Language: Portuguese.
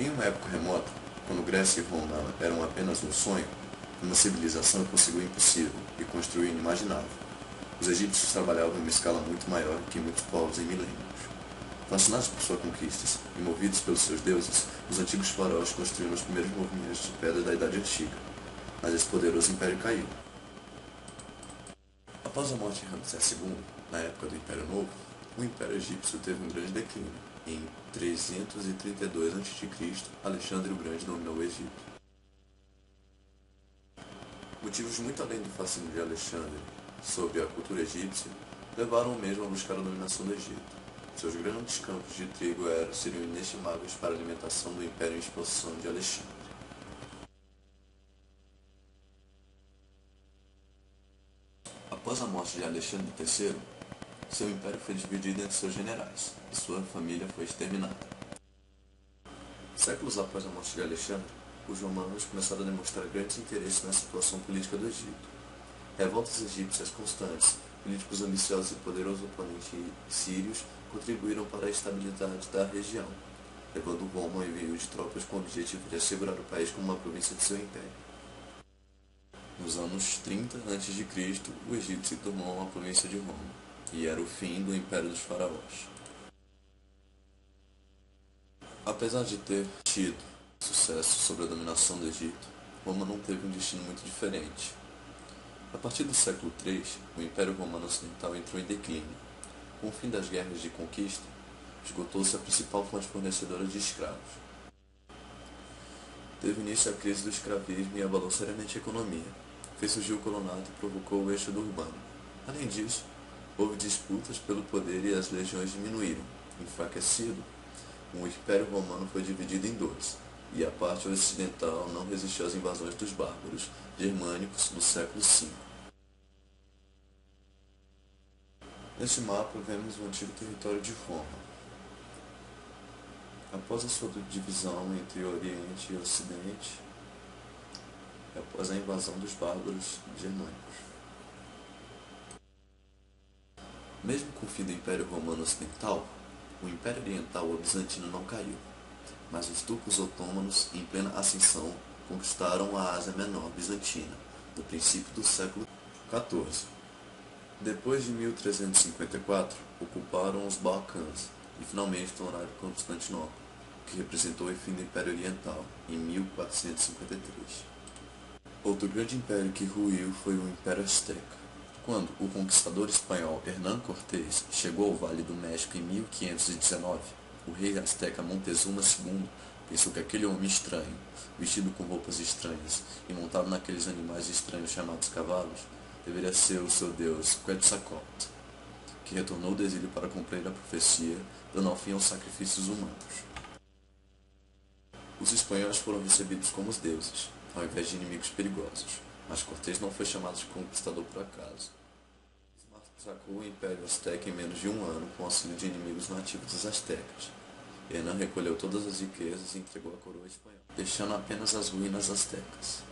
Em uma época remota, quando Grécia e Roma eram apenas um sonho, uma civilização conseguiu o impossível e construiu o inimaginável. Os egípcios trabalhavam em uma escala muito maior que muitos povos em milênios. Fascinados por suas conquistas e movidos pelos seus deuses, os antigos faraós construíram os primeiros movimentos de pedra da Idade Antiga, mas esse poderoso império caiu. Após a morte de Ramsés II, na época do Império Novo, o Império Egípcio teve um grande declínio. Em 332 a.C., Alexandre o Grande dominou o Egito. Motivos muito além do fascínio de Alexandre sobre a cultura egípcia levaram o mesmo a buscar a dominação do Egito. Seus grandes campos de trigo seriam inestimáveis para a alimentação do império em expansão de Alexandre. Após a morte de Alexandre III, seu império foi dividido entre seus generais, e sua família foi exterminada. Séculos após a morte de Alexandre, os romanos começaram a demonstrar grandes interesses na situação política do Egito. Revoltas egípcias constantes, políticos ambiciosos e poderosos oponentes sírios contribuíram para a estabilidade da região, levando Roma ao envio de tropas com o objetivo de assegurar o país como uma província de seu império. Nos anos 30 a.C., o Egito se tornou uma província de Roma, e era o fim do Império dos Faraós. Apesar de ter tido sucesso sobre a dominação do Egito, Roma não teve um destino muito diferente. A partir do século III, o Império Romano Ocidental entrou em declínio. Com o fim das guerras de conquista, esgotou-se a principal fonte fornecedora de escravos. Teve início a crise do escravismo e abalou seriamente a economia. Fez surgir o colonado e provocou o êxodo urbano. Além disso, houve disputas pelo poder e as legiões diminuíram. Enfraquecido, o Império Romano foi dividido em dois, e a parte ocidental não resistiu às invasões dos bárbaros germânicos do século V. Neste mapa vemos o antigo território de Roma. Após a sua divisão entre Oriente e Ocidente, e após a invasão dos bárbaros germânicos. Mesmo com o fim do Império Romano Ocidental, o Império Oriental ou Bizantino não caiu, mas os turcos otomanos, em plena ascensão, conquistaram a Ásia Menor bizantina, no princípio do século XIV. Depois de 1354, ocuparam os Balcãs e finalmente tornaram Constantinopla, que representou o fim do Império Oriental, em 1453. Outro grande império que ruiu foi o Império Azteca. Quando o conquistador espanhol Hernán Cortés chegou ao Vale do México em 1519, o rei azteca Montezuma II pensou que aquele homem estranho, vestido com roupas estranhas e montado naqueles animais estranhos chamados cavalos, deveria ser o seu deus Quetzalcóatl, que retornou do exílio para cumprir a profecia, dando ao fim aos sacrifícios humanos. Os espanhóis foram recebidos como os deuses, ao invés de inimigos perigosos, mas Cortés não foi chamado de conquistador por acaso. Massacrou o Império Azteca em menos de um ano com o auxílio de inimigos nativos dos aztecas. Hernán recolheu todas as riquezas e entregou a coroa espanhola, deixando apenas as ruínas aztecas.